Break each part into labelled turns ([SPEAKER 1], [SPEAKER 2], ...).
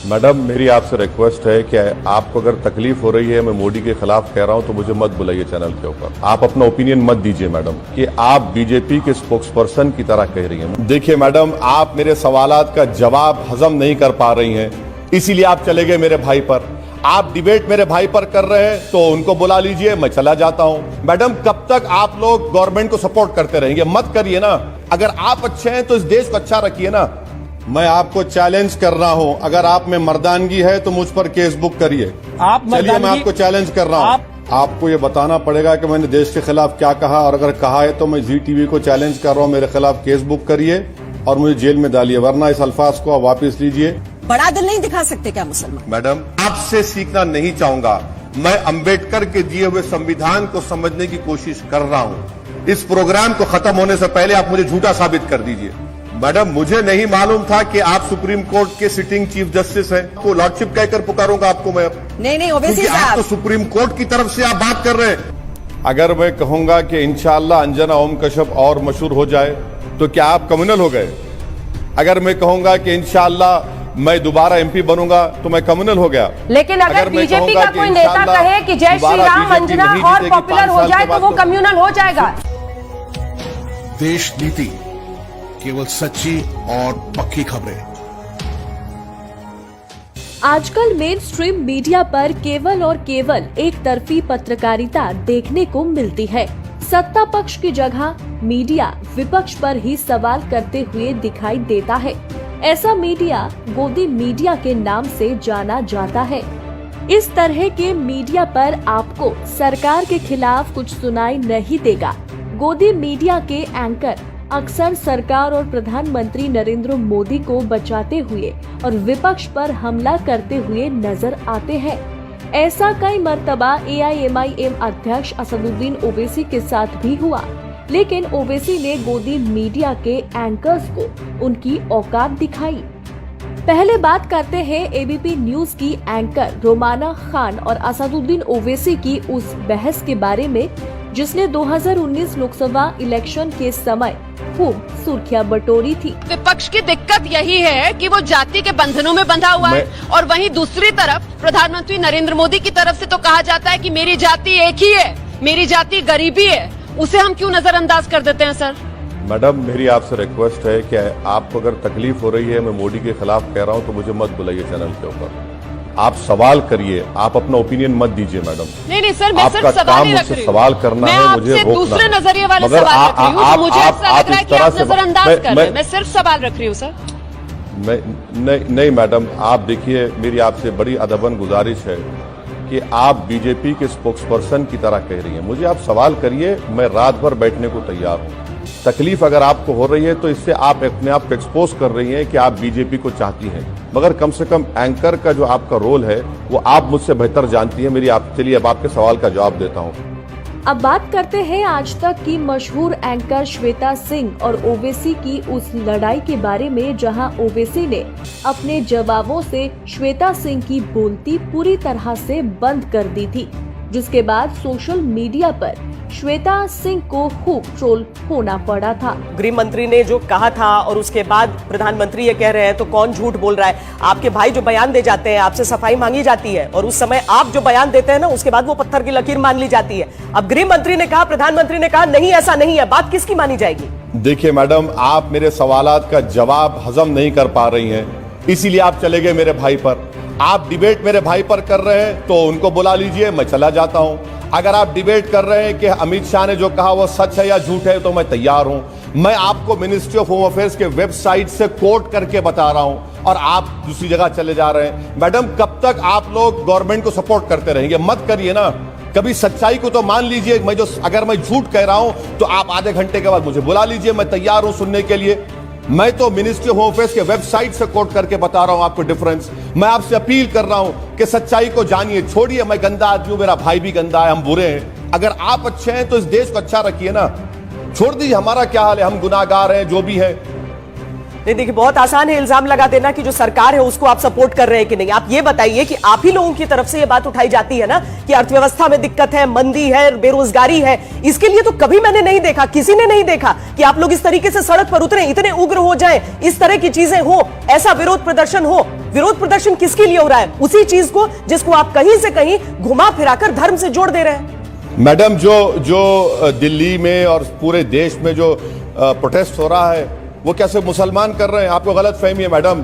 [SPEAKER 1] Madam मेरी आपसे request है कि आपको अगर तकलीफ हो रही है, मैं मोदी के खिलाफ कह रहा हूं, तो मुझे मत बुलाइए चैनल के ऊपर। आप अपना ओपिनियन मत दीजिए मैडम कि आप बीजेपी के स्पोक्स पर्सन की तरह कह रही हैं। देखिए मैडम, आप मेरे सवालात का जवाब हजम नहीं कर पा रही हैं, इसीलिए आप चले गए मेरे भाई पर। आप डिबेट मेरे भाई पर कर रहे हैं तो उनको बुला लीजिए, मैं चला जाता हूं। मैडम कब तक आप लोग गवर्नमेंट को सपोर्ट करते रहेंगे? मत करिए ना। अगर आप अच्छे हैं तो इस देश को अच्छा रखिए ना। मैं आपको चैलेंज कर रहा हूं, अगर आप में मर्दानगी है तो मुझ पर केस बुक करिए। चलिए मैं आपको चैलेंज कर रहा हूं। आपको ये बताना पड़ेगा कि मैंने देश के खिलाफ क्या कहा, और अगर कहा है तो मैं जी टीवी को चैलेंज कर रहा हूं, मेरे खिलाफ केस बुक करिए और मुझे जेल में डालिए, वरना इस अल्फाज को आप वापिस लीजिए।
[SPEAKER 2] बड़ा दिल नहीं दिखा सकते क्या मुसलमान?
[SPEAKER 1] मैडम आपसे सीखना नहीं चाहूंगा, मैं अंबेडकर के दिए हुए संविधान को समझने की कोशिश कर रहा हूं। इस प्रोग्राम को खत्म होने से पहले आप मुझे झूठा साबित कर दीजिए। मैडम मुझे नहीं मालूम था कि आप सुप्रीम कोर्ट के सिटिंग चीफ जस्टिस हैं, तो लॉर्डशिप कहकर पुकारूंगा आपको मैं।
[SPEAKER 2] नहीं ओवैसी
[SPEAKER 1] साहब, आप तो सुप्रीम कोर्ट की तरफ से आप बात कर रहे हैं। अगर मैं कहूंगा कि इंशाअल्लाह अंजना ओम कश्यप और मशहूर हो जाए तो क्या आप कम्युनल हो गए? अगर मैं कहूंगा कि इंशाअल्लाह मैं दोबारा एमपी बनूंगा तो मैं कम्युनल हो गया।
[SPEAKER 3] लेकिन अगर बीजेपी का कोई नेता कहे कि जय श्री राम अंजना और पॉपुलर हो जाए तो वो कम्युनल हो जाएगा।
[SPEAKER 4] देश नीति, केवल सच्ची और पक्की खबरें।
[SPEAKER 5] आजकल मेन स्ट्रीम मीडिया पर केवल और केवल एक तरफी पत्रकारिता देखने को मिलती है। सत्ता पक्ष की जगह मीडिया विपक्ष पर ही सवाल करते हुए दिखाई देता है। ऐसा मीडिया गोदी मीडिया के नाम से जाना जाता है। इस तरह के मीडिया पर आपको सरकार के खिलाफ कुछ सुनाई नहीं देगा। गोदी मीडिया के एंकर अक्सर सरकार और प्रधानमंत्री नरेंद्र मोदी को बचाते हुए और विपक्ष पर हमला करते हुए नजर आते हैं। ऐसा कई मर्तबा AIMIM अध्यक्ष असदुद्दीन ओवैसी के साथ भी हुआ, लेकिन ओवैसी ने गोदी मीडिया के एंकर्स को उनकी औकात दिखाई। पहले बात करते हैं ABP न्यूज की एंकर रोमाना खान और असदुद्दीन ओवैसी की उस बहस के बारे में जिसने 2019 लोकसभा इलेक्शन के समय खूब सुर्खियां बटोरी थी।
[SPEAKER 6] विपक्ष की दिक्कत यही है कि वो जाति के बंधनों में बंधा हुआ है, और वहीं दूसरी तरफ प्रधानमंत्री नरेंद्र मोदी की तरफ से तो कहा जाता है कि मेरी जाति एक ही है, मेरी जाति गरीबी है। उसे हम क्यों नजरअंदाज कर देते हैं सर?
[SPEAKER 1] मैडम मेरी आपसे रिक्वेस्ट है कि आपको अगर तकलीफ हो रही है, मैं मोदी के खिलाफ कह रहा हूं, तो मुझे मत बुलाइए चैनल के ऊपर। आप सवाल करिए, आप अपना ओपिनियन मत दीजिए मैडम।
[SPEAKER 6] नहीं सर, मैं सिर्फ सवाल ही रख रही हूं।
[SPEAKER 1] सवाल करना है, मुझे रोकना है।
[SPEAKER 6] दूसरे नजरिए वाले सवाल रख रही हूं, तो मुझे ऐसा लग रहा है कि आप नजरअंदाज कर रहे हैं। मैं सिर्फ सवाल रख रही हूं सर।
[SPEAKER 1] नहीं मैडम, आप देखिए, मेरी आपसे बड़ी अदबन गुजारिश है कि आप बीजेपी के स्पोक्स पर्सन की तरह कह रही हैं। मुझे आप सवाल करिए, मैं रात भर बैठने को तैयार हूं। तकलीफ अगर आपको हो रही है तो इससे आप अपने आप को एक्सपोज कर रही हैं कि आप बीजेपी को चाहती हैं, मगर कम से कम एंकर का जो आपका रोल है वो आप मुझसे बेहतर जानती हैं। मेरी आप चलिए अब आपके सवाल का जवाब देता हूं।
[SPEAKER 5] अब बात करते हैं आज तक की मशहूर एंकर श्वेता सिंह और ओवैसी की उस लड़ाई के बारे में, जहां ओवैसी ने अपने जवाबों से श्वेता सिंह की बोलती पूरी तरह से बंद कर दी थी, जिसके बाद सोशल मीडिया पर श्वेता सिंह को खूब ट्रोल होना पड़ा था।
[SPEAKER 7] गृह मंत्री ने जो कहा था और उसके बाद प्रधानमंत्री ये कह रहे हैं, तो कौन झूठ बोल रहा है? आपके भाई जो बयान दे जाते हैं, आपसे सफाई मांगी जाती है, और उस समय आप जो बयान देते हैं ना, उसके बाद वो पत्थर की लकीर मान ली जाती है। अब गृह मंत्री ने कहा, प्रधानमंत्री ने कहा, नहीं ऐसा नहीं है, बात किसकी मानी जाएगी?
[SPEAKER 1] देखिए मैडम, आप मेरे सवालात का जवाब हजम नहीं कर पा रही हैं, इसीलिए आप चले गए मेरे भाई पर। आप डिबेट मेरे भाई पर कर रहे हैं तो उनको बुला लीजिए, मैं चला जाता हूं। अगर आप डिबेट कर रहे हैं कि अमित शाह ने जो कहा वो सच है या झूठ है, तो मैं तैयार हूं। मैं आपको मिनिस्ट्री ऑफ होम अफेयर्स के वेबसाइट से कोट करके बता रहा हूं, और आप दूसरी जगह चले जा रहे हैं। मैडम कब तक आप लोग गवर्नमेंट को सपोर्ट करते रहेंगे? मत करिए ना। कभी सच्चाई को तो मान लीजिए। अगर मैं झूठ कह रहा हूं तो आप आधे घंटे के बाद मुझे बुला लीजिए, मैं तैयार हूं सुनने के लिए। मैं तो मिनिस्ट्री ऑफ होम अफेयर्स के वेबसाइट से कोट करके बता रहा हूं आपको डिफरेंस। मैं आपसे अपील कर रहा हूं कि सच्चाई को जानिए, छोड़िए मैं गंदा आदमी हूं, मेरा भाई भी गंदा है, हम बुरे हैं। अगर आप अच्छे हैं तो इस देश को अच्छा रखिए ना। छोड़ दीजिए हमारा क्या हाल है, हम गुनाहगार हैं, जो भी है।
[SPEAKER 7] नहीं देखिए, बहुत आसान है इल्जाम लगा देना कि जो सरकार है उसको आप सपोर्ट कर रहे हैं कि नहीं। आप ये बताइए कि आप ही लोगों की तरफ से ये बात उठाई जाती है ना कि अर्थव्यवस्था में दिक्कत है, मंदी है, बेरोजगारी है। इसके लिए तो कभी मैंने नहीं देखा, किसी ने नहीं देखा कि आप लोग इस तरीके से सड़क पर उतरे, इतने उग्र हो जाएं, इस तरह की चीजें हो, ऐसा विरोध प्रदर्शन हो। विरोध प्रदर्शन किसके लिए हो रहा है? उसी चीज को जिसको आप कहीं से कहीं घुमा फिराकर धर्म से जोड़ दे रहे हैं।
[SPEAKER 1] मैडम, जो दिल्ली में और पूरे देश में जो प्रोटेस्ट हो रहा है वो कैसे मुसलमान कर रहे हैं? आपको गलत फहमी है मैडम,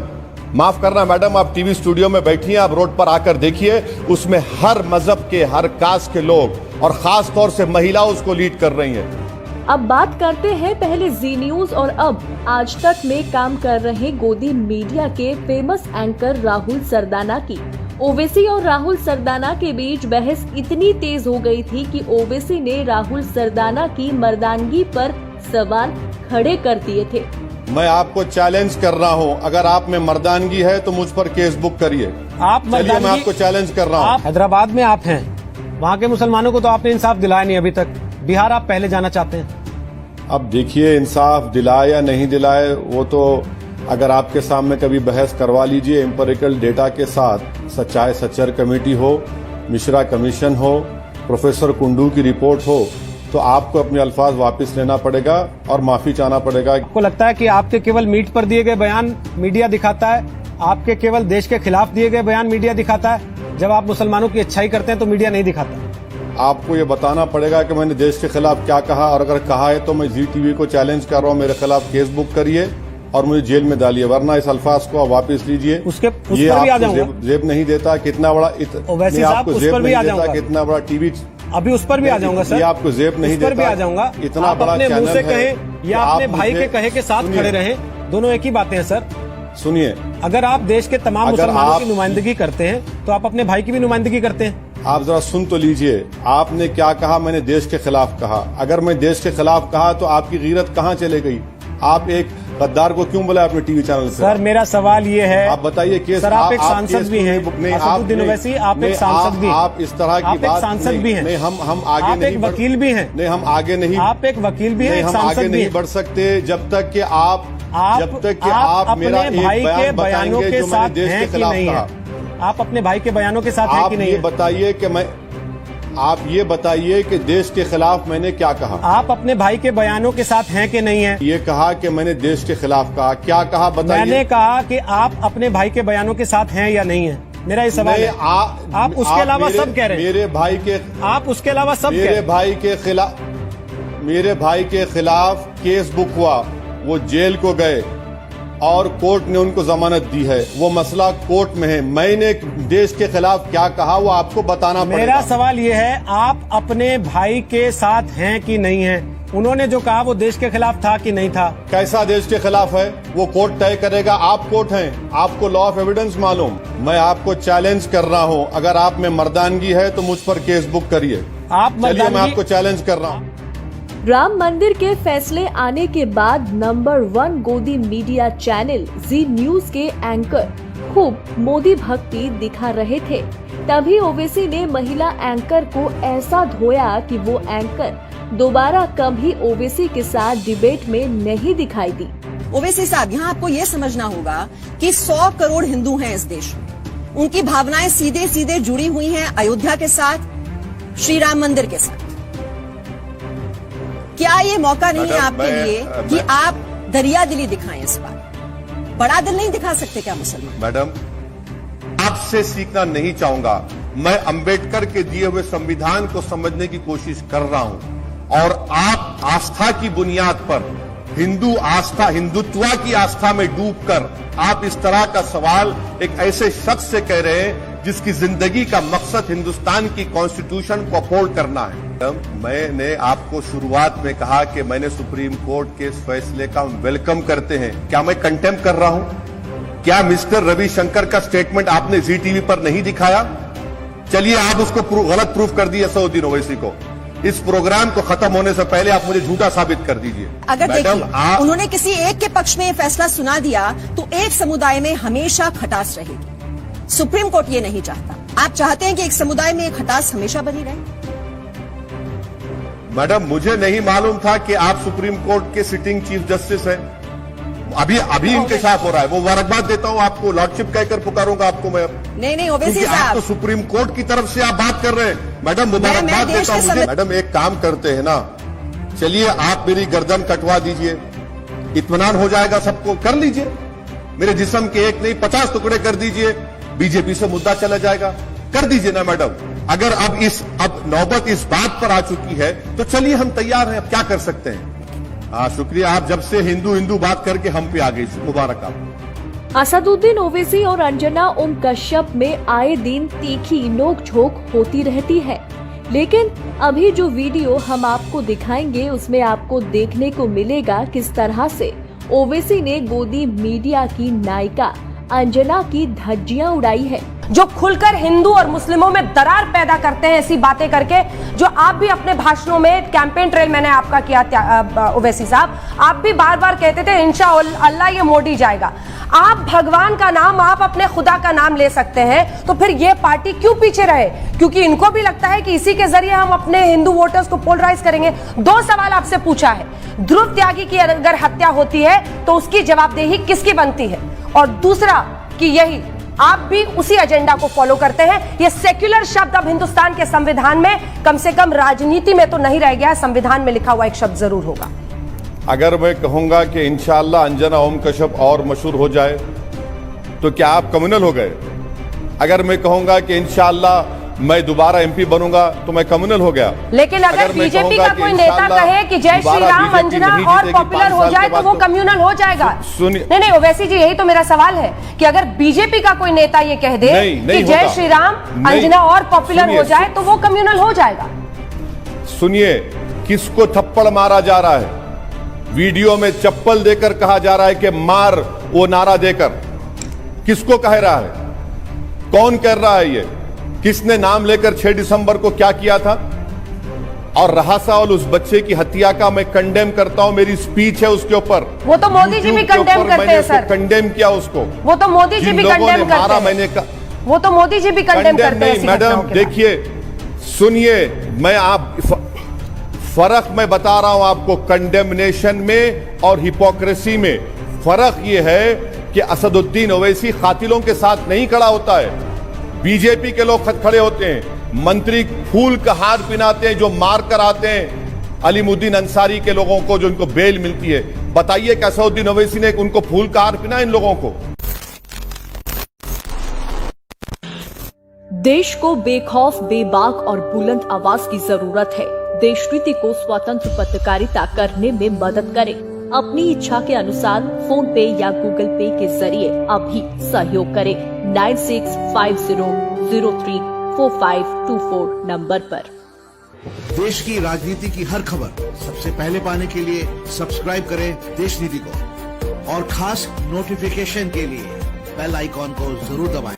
[SPEAKER 1] माफ करना मैडम। आप टीवी स्टूडियो में बैठी हैं, आप रोड पर आकर देखिए, उसमें हर मजहब के, हर कास्ट के लोग और खास तौर से महिलाएं उसको लीड कर रही हैं।
[SPEAKER 5] अब बात करते हैं पहले जी न्यूज और अब आज तक में काम कर रहे गोदी मीडिया के फेमस एंकर राहुल सरदाना की। ओवैसी और राहुल सरदाना के बीच बहस इतनी तेज हो गई थी कि ओवैसी ने राहुल सरदाना की मर्दानगी पर सवाल खड़े कर दिए थे।
[SPEAKER 1] मैं आपको चैलेंज कर रहा हूं, अगर आप में मर्दानगी है तो मुझ पर केस बुक करिए।
[SPEAKER 8] आप
[SPEAKER 1] चलिए, मैं आपको चैलेंज कर रहा हूं।
[SPEAKER 8] हैदराबाद में आप हैं, वहाँ के मुसलमानों को तो आपने इंसाफ दिलाया नहीं अभी तक। बिहार आप पहले जाना चाहते हैं।
[SPEAKER 1] अब देखिए, इंसाफ दिलाए या नहीं दिलाए वो तो अगर आपके सामने कभी बहस करवा लीजिए एम्पिरिकल डेटा के साथ, सच्चाई सच्चर कमेटी हो, मिश्रा कमीशन हो, प्रोफेसर कुंडू की रिपोर्ट हो, तो आपको अपने अल्फाज वापस लेना पड़ेगा और माफी चाहना पड़ेगा।
[SPEAKER 8] आपको लगता है कि आपके केवल मीट पर दिए गए बयान मीडिया दिखाता है? आपके केवल देश के खिलाफ दिए गए बयान मीडिया दिखाता है? जब आप मुसलमानों की अच्छाई करते हैं तो मीडिया नहीं दिखाता।
[SPEAKER 1] आपको ये बताना पड़ेगा कि मैंने देश के खिलाफ क्या कहा, और अगर कहा है तो मैं जी टीवी को चैलेंज कर रहा हूँ, मेरे खिलाफ केस बुक करिए और मुझे जेल में डालिए, वरना इस अल्फाज को आप वापस लीजिए।
[SPEAKER 8] उस पर भी आ जाऊंगा।
[SPEAKER 1] जेब नहीं देता कितना बड़ा,
[SPEAKER 8] वैसे साहब उस पर भी आ जाऊंगा,
[SPEAKER 1] कितना बड़ा टीवी,
[SPEAKER 8] अभी उस पर भी आ जाऊंगा सर।
[SPEAKER 1] ये आपको जेब नहीं देता,
[SPEAKER 8] उस पर भी आ जाऊंगा।
[SPEAKER 1] इतना बड़ा
[SPEAKER 8] अपने मुंह से
[SPEAKER 1] चैनल है
[SPEAKER 8] कहे या अपने भाई के कहे के साथ खड़े रहे, दोनों एक ही बातें हैं सर।
[SPEAKER 1] सुनिए,
[SPEAKER 8] अगर आप देश के तमाम मुसलमानों की नुमाइंदगी करते हैं तो आप अपने भाई की भी नुमाइंदगी करते हैं।
[SPEAKER 1] आप जरा सुन तो लीजिए, आपने क्या कहा? मैंने देश के खिलाफ कहा। अगर मैं देश के खिलाफ कहा तो आपकी गीरत कहाँ चले गई? आप एक गद्दार को क्यों बुलाया अपने टीवी चैनल से?
[SPEAKER 8] सर मेरा सवाल ये है,
[SPEAKER 1] आप बताइए केस।
[SPEAKER 8] सर आप एक सांसद भी हैं, असदुद्दीन ओवैसी आप एक सांसद भी हैं,
[SPEAKER 1] आप इस तरह की बात
[SPEAKER 8] सांसद भी हैं।
[SPEAKER 1] नहीं, हम आगे
[SPEAKER 8] आप एक वकील भी हैं।
[SPEAKER 1] नहीं, हम आगे नहीं,
[SPEAKER 8] आप एक वकील भी हैं,
[SPEAKER 1] हम आगे नहीं बढ़ सकते जब तक कि आप मेरा एक बयान बताएंगे जो मैंने देश के खिलाफ कहा।
[SPEAKER 8] आप अपने भाई के बयानों के साथ हैं कि नहीं?
[SPEAKER 1] आप ये बताइए कि देश के खिलाफ मैंने क्या कहा?
[SPEAKER 8] आप अपने भाई के बयानों के साथ हैं कि नहीं है?
[SPEAKER 1] ये कहा कि मैंने देश के खिलाफ कहा। क्या कहा बताइए?
[SPEAKER 8] मैंने कहा कि आप अपने भाई के बयानों के साथ हैं या नहीं है, मेरा ये सवाल है। आप उसके अलावा सब कह रहे हैं।
[SPEAKER 1] मेरे भाई के,
[SPEAKER 8] आप उसके अलावा सब कह रहे हैं।
[SPEAKER 1] मेरे भाई के खिलाफ केस बुक हुआ, वो जेल को गए और कोर्ट ने उनको जमानत दी है। वो मसला कोर्ट में है। मैंने देश के खिलाफ क्या कहा वो आपको बताना पड़ेगा।
[SPEAKER 8] मेरा सवाल ये है, आप अपने भाई के साथ हैं कि नहीं हैं? उन्होंने जो कहा वो देश के खिलाफ था कि नहीं था?
[SPEAKER 1] कैसा देश के खिलाफ है वो कोर्ट तय करेगा। आप कोर्ट हैं, आपको लॉ ऑफ एविडेंस मालूम। मैं आपको चैलेंज कर रहा हूं, अगर आप में मर्दानगी है तो मुझ पर केस बुक करिए। चलिए, मैं आपको चैलेंज कर रहा हूं।
[SPEAKER 5] राम मंदिर के फैसले आने के बाद नंबर 1 गोदी मीडिया चैनल जी न्यूज के एंकर खूब मोदी भक्ति दिखा रहे थे। तभी ओवैसी ने महिला एंकर को ऐसा धोया कि वो एंकर दोबारा कभी ओवैसी के साथ डिबेट में नहीं दिखाई दी।
[SPEAKER 2] ओवैसी साहब, यहाँ आपको ये समझना होगा कि 100 करोड़ हिंदू हैं इस देश में। उनकी भावनाएं सीधे सीधे जुड़ी हुई हैं अयोध्या के साथ, श्री राम मंदिर के साथ। क्या ये मौका नहीं है आपके लिए कि आप दरिया दिली दिखाएं? इस बार बड़ा दिल नहीं दिखा सकते क्या मुसलमान?
[SPEAKER 1] मैडम, आपसे सीखना नहीं चाहूंगा। मैं अंबेडकर के दिए हुए संविधान को समझने की कोशिश कर रहा हूं और आप आस्था की बुनियाद पर, हिंदू आस्था, हिंदुत्व की आस्था में डूबकर आप इस तरह का सवाल एक ऐसे शख्स से कह रहे हैं जिसकी जिंदगी का मकसद हिंदुस्तान की कॉन्स्टिट्यूशन को अपहोल्ड करना है। मैंने आपको शुरुआत में कहा कि मैंने सुप्रीम कोर्ट के इस फैसले का वेलकम करते हैं। क्या मैं कंटेम कर रहा हूं? क्या मिस्टर रविशंकर का स्टेटमेंट आपने जी टीवी पर नहीं दिखाया? चलिए, आप उसको गलत प्रूफ कर दिए असदुद्दीन ओवैसी को। इस प्रोग्राम को खत्म होने से पहले आप मुझे झूठा साबित कर दीजिए।
[SPEAKER 2] अगर देखिए, उन्होंने किसी एक के पक्ष में ये फैसला सुना दिया तो एक समुदाय में हमेशा खटास रहेगी। सुप्रीम कोर्ट ये नहीं चाहता। आप चाहते हैं कि एक समुदाय में खटास हमेशा बनी रहे?
[SPEAKER 1] मैडम, मुझे नहीं मालूम था कि आप सुप्रीम कोर्ट के सिटिंग चीफ जस्टिस हैं। अभी इंकशाफ हो रहा है, वो मुबारकबाद देता हूं आपको, लॉर्डशिप कहकर पुकारूंगा आपको मैं।
[SPEAKER 2] नहीं ओवैसी
[SPEAKER 1] क्योंकि आप
[SPEAKER 2] साहब,
[SPEAKER 1] तो सुप्रीम कोर्ट की तरफ से आप बात कर रहे हैं। मैडम मुबारकबाद देता हूं मुझे। मैडम एक काम करते हैं ना, चलिए आप मेरी गर्दन कटवा दीजिए, इत्मीनान हो जाएगा सबको, कर लीजिए। मेरे जिस्म के एक नहीं 50 टुकड़े कर दीजिए, बीजेपी से मुद्दा चला जाएगा। कर दीजिए ना मैडम। अगर अब नौबत इस बात पर आ चुकी है तो चलिए हम तैयार हैं, अब क्या कर सकते हैं। शुक्रिया, आप जब से हिंदू बात करके हम पे आ गई, मुबारक आपको।
[SPEAKER 5] असदुद्दीन ओवैसी और अंजना ओम कश्यप में आए दिन तीखी नोक-झोंक होती रहती है, लेकिन अभी जो वीडियो हम आपको दिखाएंगे उसमें आपको देखने को मिलेगा किस तरह से ओवैसी ने गोदी मीडिया की नायिका अंजना की धज्जियां उड़ाई है।
[SPEAKER 3] जो खुलकर हिंदू और मुस्लिमों में दरार पैदा करते हैं ऐसी बातें करके, जो आप भी अपने भाषणों में कैंपेन ट्रेल मैंने आपका किया ओवैसी साहब, आप भी बार बार कहते थे इंशाअल्लाह ये मोदी जाएगा। आप भगवान का नाम, आप अपने खुदा का नाम ले सकते हैं, तो फिर ये पार्टी क्यों पीछे रहे? क्योंकि इनको भी लगता है कि इसी के जरिए हम अपने हिंदू वोटर्स को पोलराइज करेंगे। 2 सवाल आपसे पूछा है, ध्रुव त्यागी की अगर हत्या होती है तो उसकी जवाबदेही किसकी बनती है? और दूसरा कि यही आप भी उसी एजेंडा को फॉलो करते हैं। ये सेक्युलर शब्द अब हिंदुस्तान के संविधान में, कम से कम राजनीति में तो नहीं रह गया, संविधान में लिखा हुआ एक शब्द जरूर होगा।
[SPEAKER 1] अगर मैं कहूंगा कि इंशाअल्लाह अंजना ओम कश्यप और मशहूर हो जाए तो क्या आप कम्युनल हो गए? अगर मैं कहूंगा कि इंशाअल्लाह मैं दोबारा एमपी बनूंगा तो मैं कम्युनल हो गया।
[SPEAKER 3] लेकिन अगर बीजेपी का कोई नेता कहे कि जय श्री राम अंजना और पॉपुलर हो जाए तो वो कम्युनल हो जाएगा। नहीं ओवैसी जी, यही तो मेरा सवाल है कि अगर बीजेपी का कोई नेता ये कह दे कि जय श्री राम अंजना और पॉपुलर हो जाए तो वो कम्युनल हो जाएगा।
[SPEAKER 1] सुनिए, किसको थप्पड़ मारा जा रहा है? वीडियो में चप्पल देकर कहा जा रहा है कि मार, वो नारा देकर किसको कह रहा है? कौन कर रहा है ये? किसने नाम लेकर 6 दिसंबर को क्या किया था? और रहा सवाल उस बच्चे की हत्या का, मैं कंडेम करता हूं, मेरी स्पीच है उसके ऊपर।
[SPEAKER 3] वो तो मोदी जी भी कंडेम करते हैं सर।
[SPEAKER 1] कंडेम किया उसको,
[SPEAKER 3] वो तो मोदी जी भी कंडेम करते हैं।
[SPEAKER 1] मैंने
[SPEAKER 3] वो तो मोदी जी भी कंडेम करते हैं।
[SPEAKER 1] मैडम देखिए, सुनिए, मैं फर्क मैं बता रहा हूं आपको, कंडेमनेशन में और हिपोक्रेसी में फर्क यह है कि असदुद्दीन ओवैसी कातिलों के साथ नहीं खड़ा होता है, बीजेपी के लोग खड़े होते हैं। मंत्री फूल का हार पिनाते हैं जो मार कर आते हैं अलीमुद्दीन अंसारी के लोगों को, जो इनको बेल मिलती है। बताइए कि असदुद्दीन ओवैसी ने उनको फूल का हार पिना इन लोगों को?
[SPEAKER 5] देश को बेखौफ, बेबाक और बुलंद आवाज की जरूरत है। देशनीति को स्वतंत्र पत्रकारिता करने में मदद करें। अपनी इच्छा के अनुसार फोन पे या गूगल पे के जरिए अभी सहयोग करें 9650034524 नंबर पर।
[SPEAKER 4] देश की राजनीति की हर खबर सबसे पहले पाने के लिए सब्सक्राइब करें देश नीति को, और खास नोटिफिकेशन के लिए बेल आइकॉन को जरूर दबाएं।